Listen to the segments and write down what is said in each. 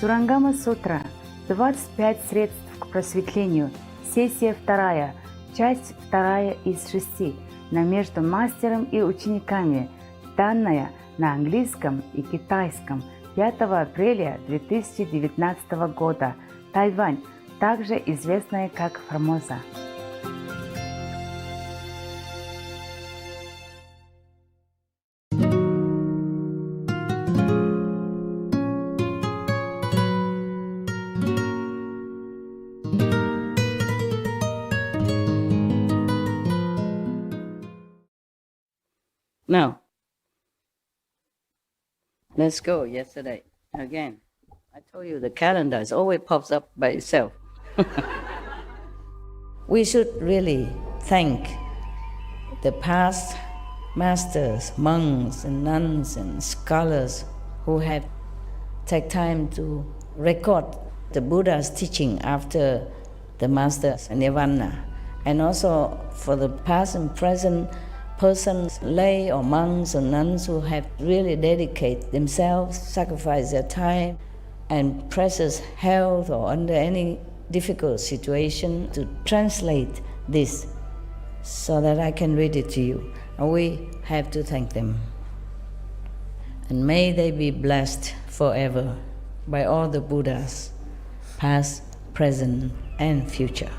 Сурангама Сутра. 25 средств к просветлению. Сессия 2. Часть 2 из 6. На между мастером и учениками. Данная на английском и китайском. 5 апреля 2019 года. Тайвань, также известная как Формоза. Now, let's go yesterday again. I told you the calendar always pops up by itself. We should really thank the past masters, monks and nuns and scholars who have taken time to record the Buddha's teaching after the master's nirvana, and also for the past and present persons, lay or monks or nuns who have really dedicated themselves, sacrificed their time and precious health or under any difficult situation to translate this so that I can read it to you. And we have to thank them. And may they be blessed forever by all the Buddhas, past, present, and future.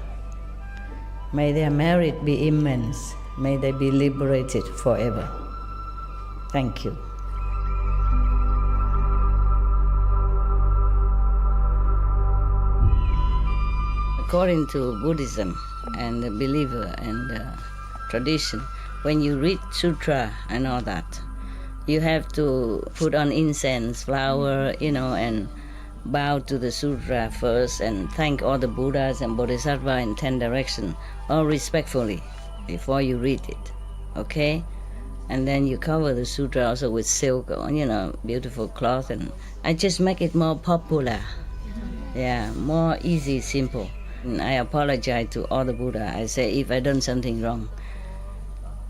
May their merit be immense. May they be liberated forever. Thank you. According to Buddhism and the believer and the tradition, when you read sutra and all that, you have to put on incense, flower, and bow to the sutra first and thank all the Buddhas and Bodhisattvas in 10 directions, all respectfully, before you read it, okay? And then you cover the sutra also with silk or, beautiful cloth, and I just make it more popular. Yeah, more easy, simple. And I apologize to all the Buddha. I say if I done something wrong,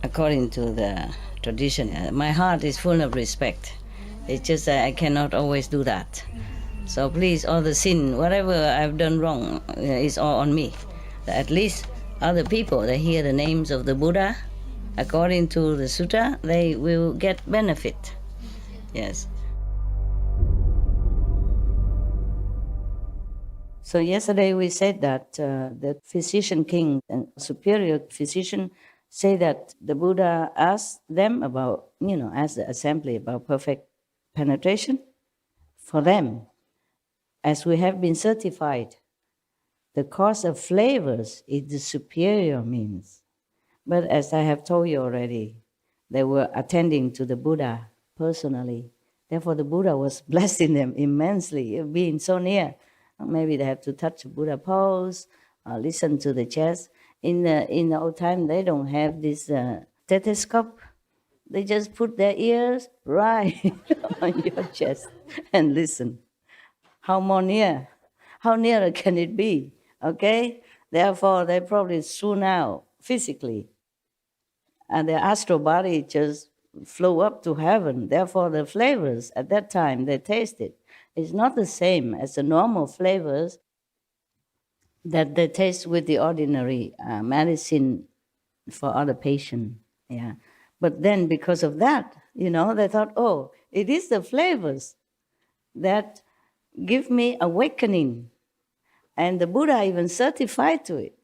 according to the tradition, my heart is full of respect. It's just that I cannot always do that. So please, all the sin, whatever I've done wrong, is all on me. At least other people, they hear the names of the Buddha, according to the sutta, they will get benefit. Yes. So yesterday we said that the physician king and superior physician say that the Buddha asked them about, asked the assembly about perfect penetration. For them, as we have been certified, the cause of flavors is the superior means. But as I have told you already, they were attending to the Buddha personally. Therefore, the Buddha was blessing them immensely, being so near. Maybe they have to touch the Buddha pose, listen to the chest. In the old time, they don't have this stethoscope. They just put their ears right on your chest and listen. How more near? How nearer can it be? Okay? Therefore, they probably soon out physically. And their astral body just flew up to heaven. Therefore, the flavors at that time they tasted is not the same as the normal flavors that they taste with the ordinary medicine for other patients. Yeah. But then because of that, they thought, oh, it is the flavors that give me awakening. And the Buddha even certified to it.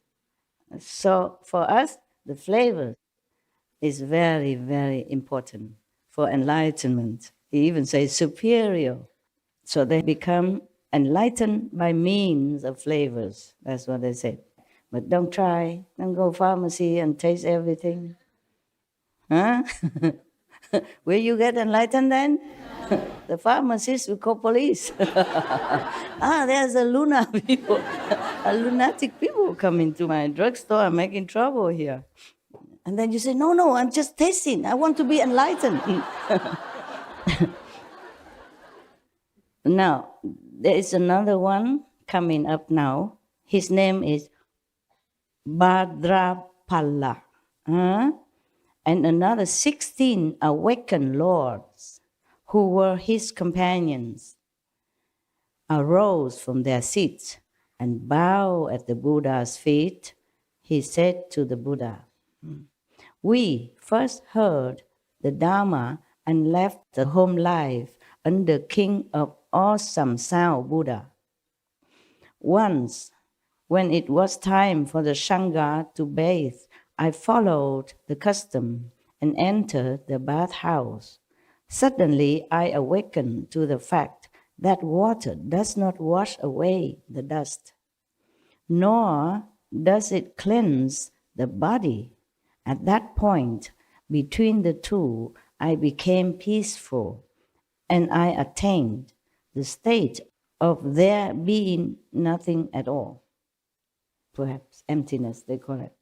So for us, the flavor is very, very important for enlightenment. He even says superior. So they become enlightened by means of flavors. That's what they said. But don't try. Don't go pharmacy and taste everything. Huh? Will you get enlightened then? The pharmacist will call police. There's a lunatic people coming to my drugstore and making trouble here. And then you say, no, I'm just tasting. I want to be enlightened. Now, there is another one coming up now. His name is Bhadrapala. And another 16 awakened lords who were his companions. arose from their seats and bowed at the Buddha's feet, he said to the Buddha, "We first heard the Dharma and left the home life under King of Awesome Sound Buddha. Once, when it was time for the Sangha to bathe, I followed the custom and entered the bathhouse. Suddenly, I awakened to the fact that water does not wash away the dust, nor does it cleanse the body. At that point, between the two, I became peaceful, and I attained the state of there being nothing at all. Perhaps emptiness, they call it.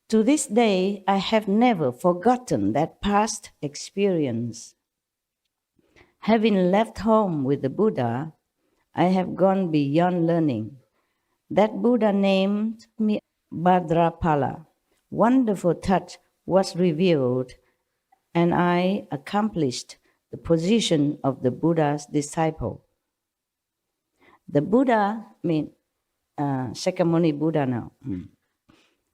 To this day, I have never forgotten that past experience. Having left home with the Buddha, I have gone beyond learning. That Buddha named me Bhadrapala. Wonderful touch was revealed, and I accomplished the position of the Buddha's disciple. The Buddha means Shakyamuni Buddha now.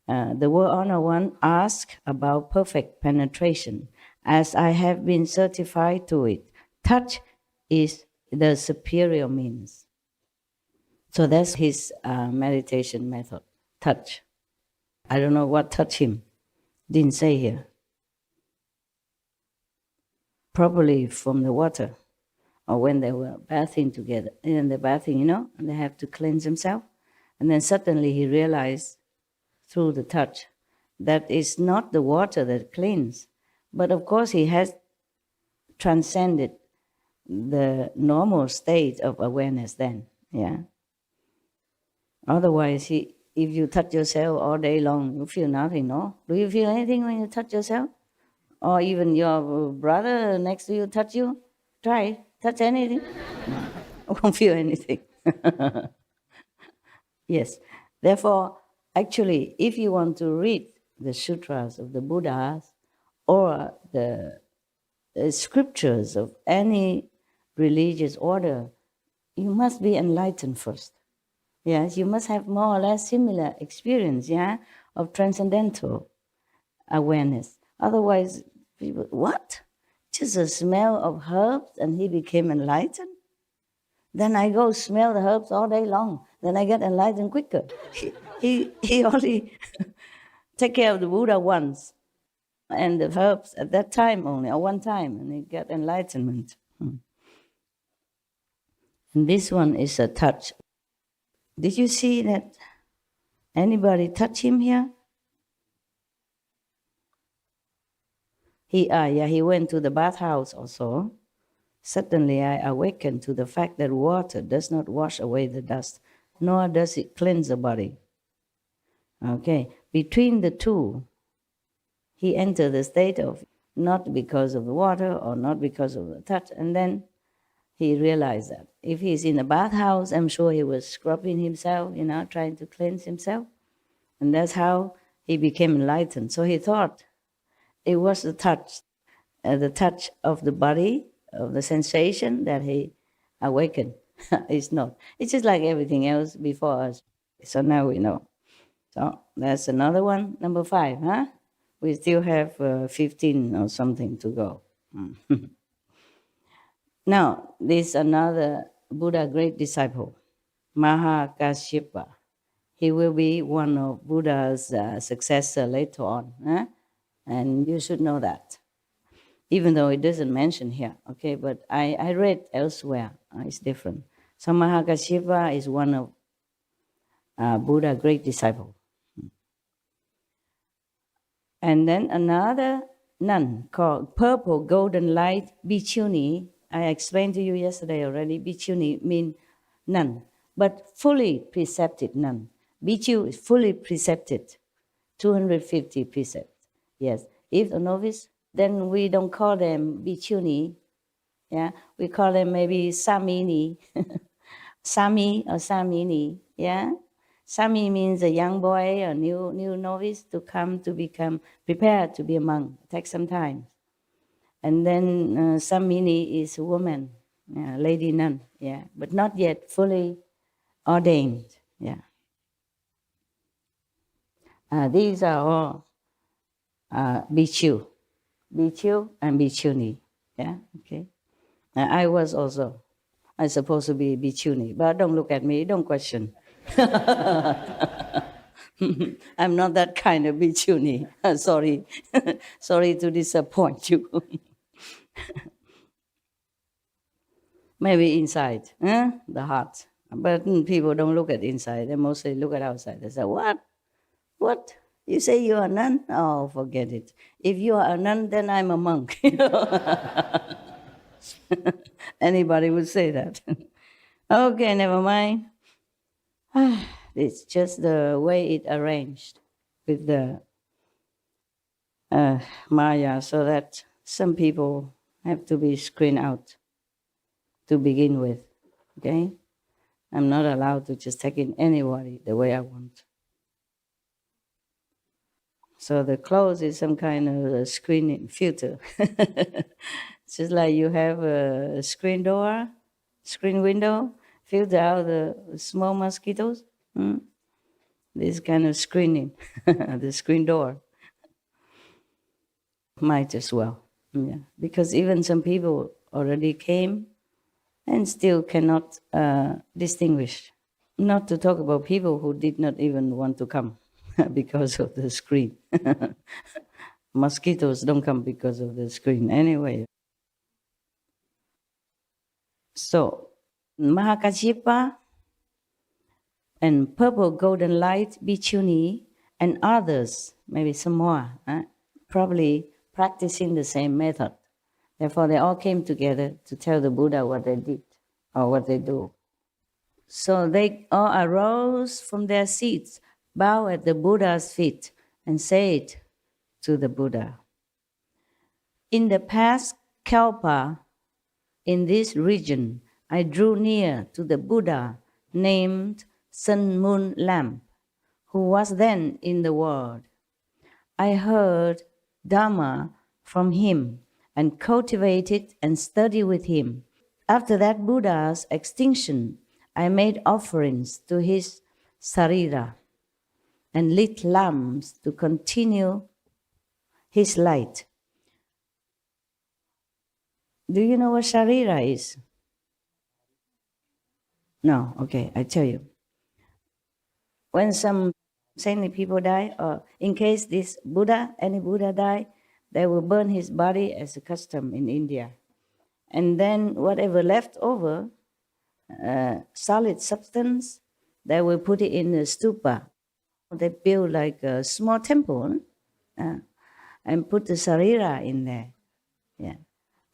The World Honor One asked about perfect penetration. As I have been certified to it, touch is the superior means. So that's his meditation method, touch. I don't know what touched him. Didn't say here. Probably from the water, or when they were bathing together. In the bathing, and they have to cleanse themselves. And then suddenly he realized through the touch that it's not the water that cleans. But of course he has transcended the normal state of awareness then, yeah. Otherwise, if you touch yourself all day long, you feel nothing, no? Do you feel anything when you touch yourself? Or even your brother next to you touch you? Try, touch anything. No, I won't feel anything. Yes. Therefore, actually, if you want to read the sutras of the Buddhas or the scriptures of any religious order, you must be enlightened first. Yes, you must have more or less similar experience, yeah, of transcendental awareness. Otherwise, people, what? Just a smell of herbs and he became enlightened? Then I go smell the herbs all day long. Then I get enlightened quicker. He only take care of the Buddha once and the herbs at that time only, or one time, and he get enlightenment. And this one is a touch. Did you see that anybody touch him here? He went to the bathhouse also. Suddenly I awakened to the fact that water does not wash away the dust, nor does it cleanse the body. Okay, between the two, he entered the state of not because of the water or not because of the touch, and then he realized that if he's in a bathhouse, I'm sure he was scrubbing himself, trying to cleanse himself. And that's how he became enlightened. So he thought it was the touch of the body, of the sensation that he awakened. It's not. It's just like everything else before us. So now we know. So that's another one, number 5, huh? We still have 15 or something to go. Now, this another Buddha great disciple, Mahakasyapa. He will be one of Buddha's successor later on. Huh? And you should know that. Even though it doesn't mention here, okay? But I read elsewhere. It's different. So Mahakasyapa is one of Buddha great disciple. And then another nun called Purple Golden Light Bhikkhuni. I explained to you yesterday already. Bhikkhuni means nun, but fully precepted nun. Bhikkhu is fully precepted, 250 precepts. Yes. If a novice, then we don't call them Bhikkhuni. Yeah, we call them maybe Samini, Sami or Samini. Yeah. Sami means a young boy, a new novice to come to become prepared to be a monk. It takes some time. And then Samini is a woman, lady nun. yeah, but not yet fully ordained. Yeah. These are all Bhikshu and Bhikshuni. Yeah, okay. I was also. I'm supposed to be Bhikshuni, but don't look at me, don't question. I'm not that kind of Bhikshuni. Sorry. Sorry to disappoint you. Maybe inside, the heart. But people don't look at inside, they mostly look at outside. They say, what? What? You say you are a nun? Oh, forget it. If you are a nun, then I'm a monk. Anybody would say that. Okay, never mind. It's just the way it arranged with the Maya, so that some people have to be screened out to begin with. Okay? I'm not allowed to just take in anybody the way I want. So the clothes is some kind of a screening filter. It's just like you have a screen door, screen window, filter out the small mosquitoes. This kind of screening, the screen door. Might as well, yeah. Because even some people already came and still cannot distinguish. Not to talk about people who did not even want to come because of the screen. Mosquitoes don't come because of the screen anyway. So, Mahakashipa and Purple Golden Light Bhikshuni and others, maybe some more, probably practicing the same method. Therefore, they all came together to tell the Buddha what they did or what they do. So they all arose from their seats, bowed at the Buddha's feet, and said to the Buddha, in the past Kalpa, in this region, I drew near to the Buddha named Sun Moon Lamp, who was then in the world. I heard Dhamma from him and cultivated and studied with him. After that Buddha's extinction, I made offerings to his sarira and lit lamps to continue his light. Do you know what sarira is? No, okay, I tell you. When some saintly people die, or in case this Buddha, any Buddha die, they will burn his body as a custom in India. And then whatever left over, solid substance, they will put it in a stupa. They build like a small temple and put the sarira in there. Yeah,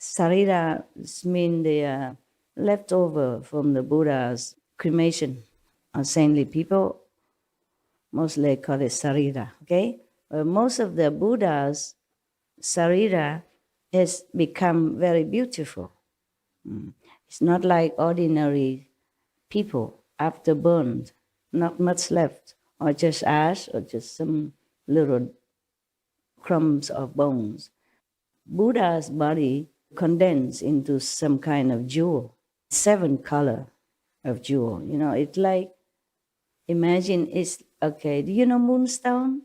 sarira means the leftover from the Buddha's cremation. Saintly people mostly call it sarira. Okay, most of the Buddha's sarira has become very beautiful. It's not like ordinary people after burned, not much left, or just ash, or just some little crumbs of bones. Buddha's body condensed into some kind of jewel, 7 color of jewel. You know, it's like, imagine it's, okay, do you know moonstone?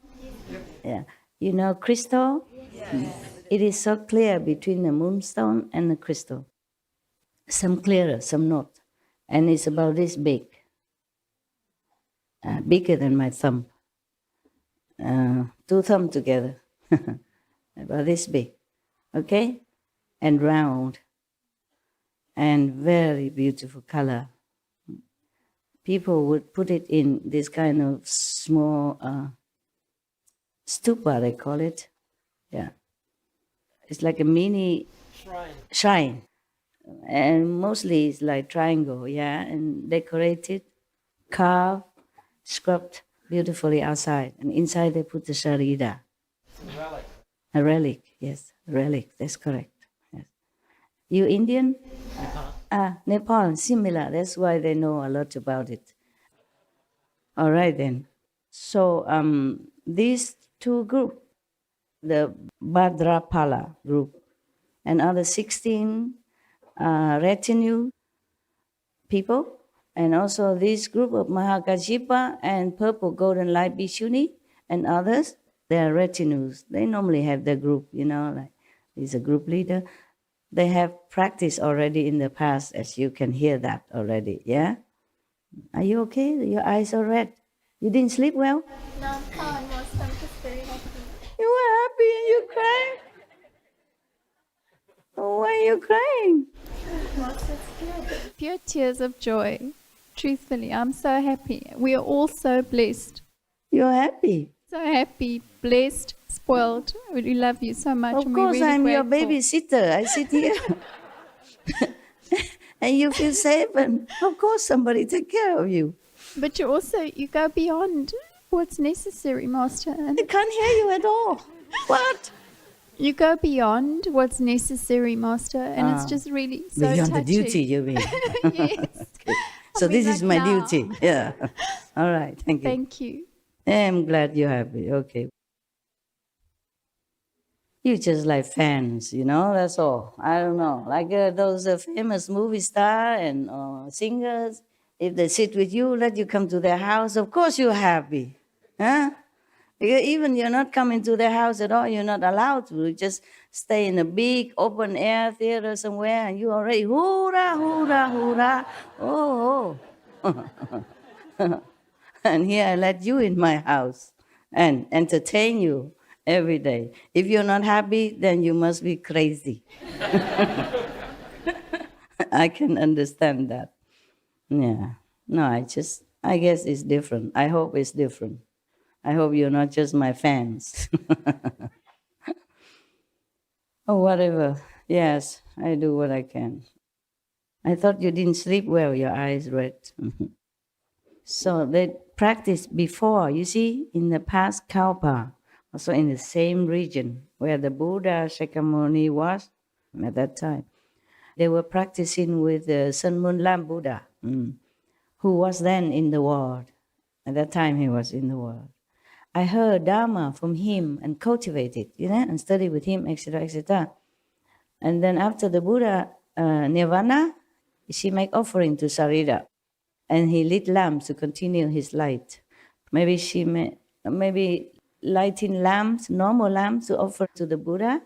Yeah. You know crystal? Yes. It is so clear between the moonstone and the crystal. Some clearer, some not. And it's about this big, bigger than my thumb. 2 thumbs together, about this big, okay? And round, and very beautiful color. People would put it in this kind of small stupa, they call it. Yeah. It's like a mini shrine. And mostly it's like triangle, yeah, and decorated, carved, scrubbed beautifully outside. And inside they put the sarira. It's a relic. A relic, yes, a relic, that's correct. Yes. You Indian? Nepal. Nepal, similar, that's why they know a lot about it. All right then. So these 2 groups, the Bhadrapala group and other 16 retinue, people. And also this group of Mahakashipa and Purple Golden Light Bhikshuni and others, they are retinues. They normally have their group, like he's a group leader. They have practiced already in the past, as you can hear that already, yeah? Are you okay? Your eyes are red. You didn't sleep well? No, I'm fine, Master. I'm just very happy. You were happy and you cried? Why are you crying? Master, it's good. Pure tears of joy. Truthfully, I'm so happy. We are all so blessed. You're happy. So happy, blessed, spoiled. We love you so much. Of and course, we're really I'm your grateful. babysitter. I sit here. And you feel safe, and of course somebody take care of you. But you go beyond what's necessary, Master. And I can't hear you at all. What? you go beyond what's necessary, Master. And it's just really so Beyond touching. the duty, you mean? Yes. So I mean, this is like my now. duty. Yeah. All right. Thank you. Thank you. I'm glad you're happy. Okay. You just like fans, that's all. I don't know. Like those famous movie stars and singers, if they sit with you, let you come to their house, of course you're happy. Huh? Because even you're not coming to their house at all, you're not allowed to. You just stay in a big open air theater somewhere and you already, hoorah, hoorah, hoorah. Oh. And here I let you in my house and entertain you every day. If you're not happy, then you must be crazy. I can understand that. Yeah. No, I guess it's different. I hope it's different. I hope you're not just my fans. Oh, whatever. Yes, I do what I can. I thought you didn't sleep well, your eyes red. So they practiced before, you see, in the past Kalpa, also in the same region where the Buddha Shakyamuni was at that time. They were practicing with the Sun Moon Lam Buddha, who was then in the world. At that time he was in the world. I heard Dharma from him and cultivated, and studied with him, etc., etc. And then after the Buddha Nirvana, she make offering to Sarita. And he lit lamps to continue his light. Maybe maybe lighting lamps, normal lamps to offer to the Buddha,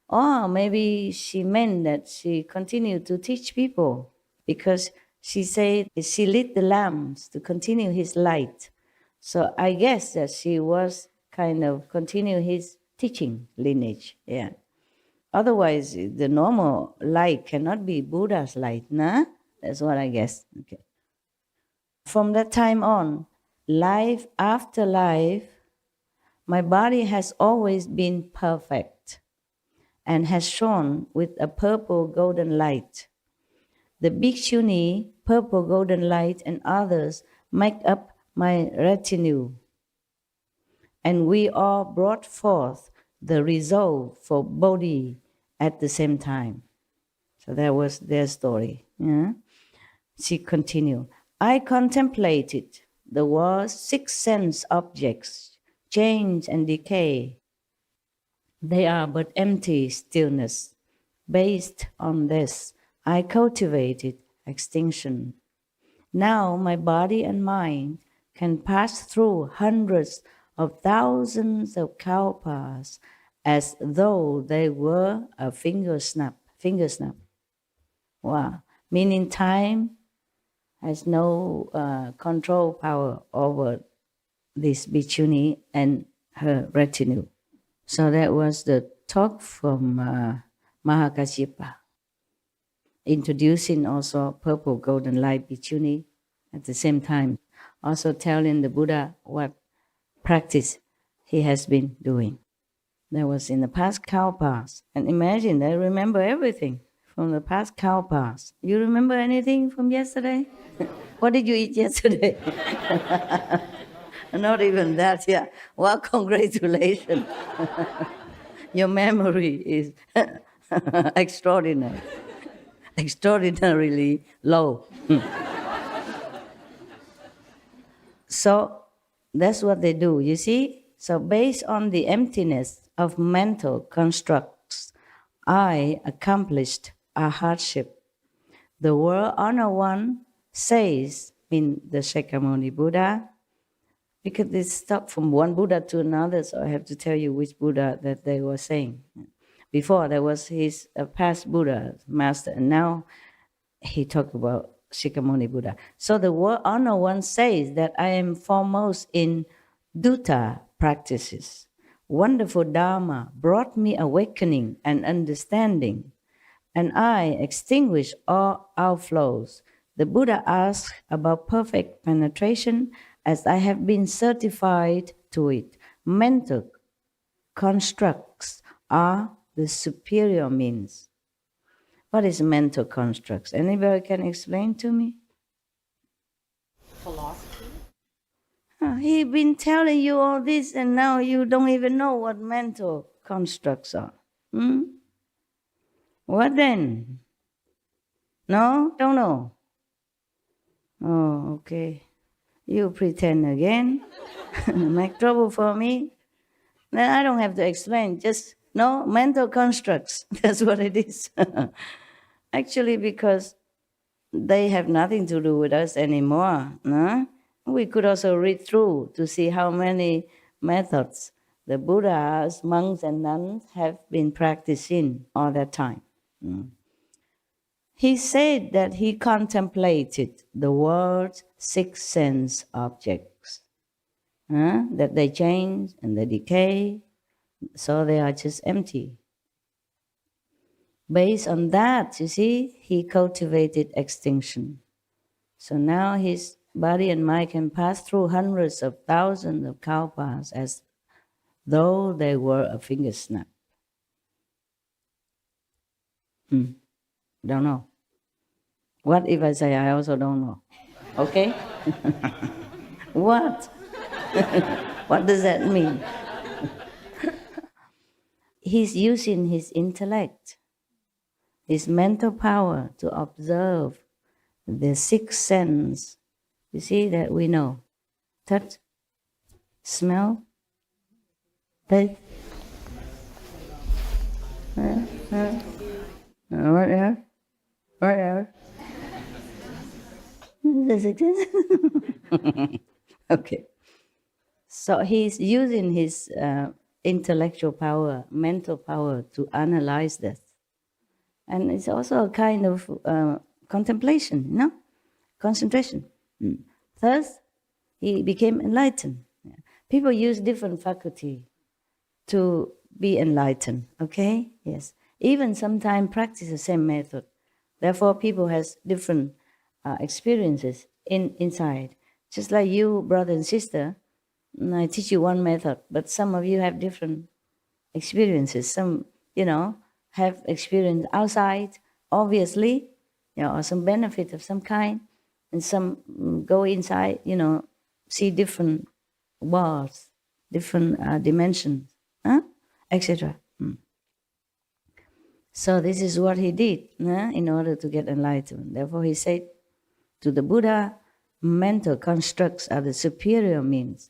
or maybe she meant that she continued to teach people because she said she lit the lamps to continue his light. So I guess that she was kind of continue his teaching lineage. Yeah. Otherwise, the normal light cannot be Buddha's light, nah? That's what I guess. Okay. From that time on, life after life, my body has always been perfect and has shone with a purple golden light. The Bhikshuni, purple golden light, and others make up my retinue. And we all brought forth the resolve for Bodhi at the same time. So that was their story. Yeah? She continued. I contemplated the world's 6 sense objects, change and decay. They are but empty stillness. Based on this, I cultivated extinction. Now my body and mind can pass through hundreds of thousands of kalpas as though they were a finger snap. Wow. Meaning time has no control power over this bhikshuni and her retinue. So that was the talk from Mahakashipa, introducing also purple golden light bhikshuni at the same time, also telling the Buddha what practice he has been doing. That was in the past kalpas. And imagine, they remember everything from the past kalpas. You remember anything from yesterday? What did you eat yesterday? Not even that, yeah. Well, congratulations. Your memory is extraordinary. Extraordinarily low. So that's what they do, you see? So based on the emptiness of mental constructs, I accomplished a hardship. The world honor one says in the Shakyamuni Buddha, because they stop from one Buddha to another, so I have to tell you which Buddha that they were saying. Before there was his past Buddha, master, and now he talked about Shakyamuni Buddha. So the Honor One says that I am foremost in Dutta practices. Wonderful Dharma brought me awakening and understanding, and I extinguish all outflows. The Buddha asked about perfect penetration, as I have been certified to it. Mental constructs are the superior means. What is mental constructs? Anybody can explain to me? Philosophy? He been telling you all this and now you don't even know what mental constructs are. What then? No? Don't know? Oh, okay. You pretend again. Make trouble for me. Then I don't have to explain. Just no mental constructs. That's what it is. Actually, because they have nothing to do with us anymore. No? We could also read through to see how many methods the Buddhas, monks, and nuns have been practicing all that time. He said that he contemplated the world's six sense objects, that they change and they decay, so they are just empty. Based on that, you see, he cultivated extinction. So now his body and mind can pass through hundreds of thousands of kalpas as though they were a finger snap. Don't know. What if I say I also don't know? Okay? What? What does that mean? He's using his intellect, his mental power to observe the sixth sense, you see, that we know. Touch, smell, taste. What else? What else? Okay. So he's using his intellectual power, mental power to analyze this. And it's also a kind of contemplation, concentration. Thus, he became enlightened. People use different faculty to be enlightened, okay? Yes. Even sometimes practice the same method. Therefore, people has different experiences inside. Just like you, brother and sister, I teach you one method, but some of you have different experiences. Some, have experience outside, obviously, or some benefit of some kind, and some go inside, see different worlds, different dimensions, etc. So this is what he did in order to get enlightenment. Therefore he said to the Buddha, mental constructs are the superior means,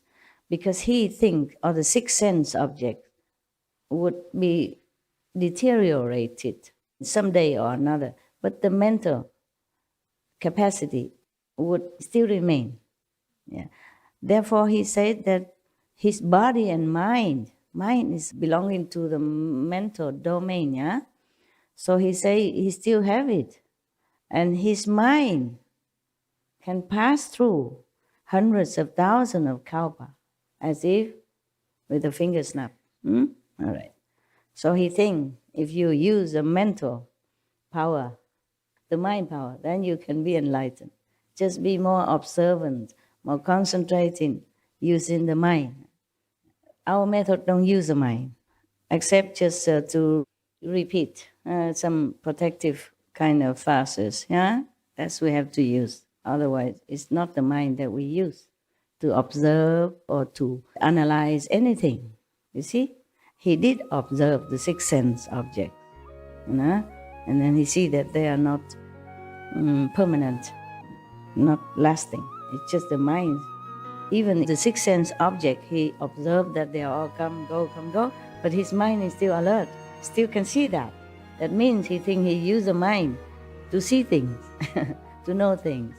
because he think or the sixth sense object would be deteriorated someday or another, but the mental capacity would still remain. Therefore he said that his body and mind is belonging to the mental domain, so he say he still have it, and his mind can pass through hundreds of thousands of kalpa as if with a finger snap. All right. So he think if you use the mental power, the mind power, then you can be enlightened. Just be more observant, more concentrating, using the mind. Our method don't use the mind, except just to repeat some protective kind of phrases. That's we have to use. Otherwise, it's not the mind that we use to observe or to analyze anything. You see? He did observe the sixth sense objects, and then he see that they are not permanent, not lasting. It's just the mind. Even the sixth sense object, he observed that they all come, go, but his mind is still alert, still can see that. That means he think he use the mind to see things, to know things.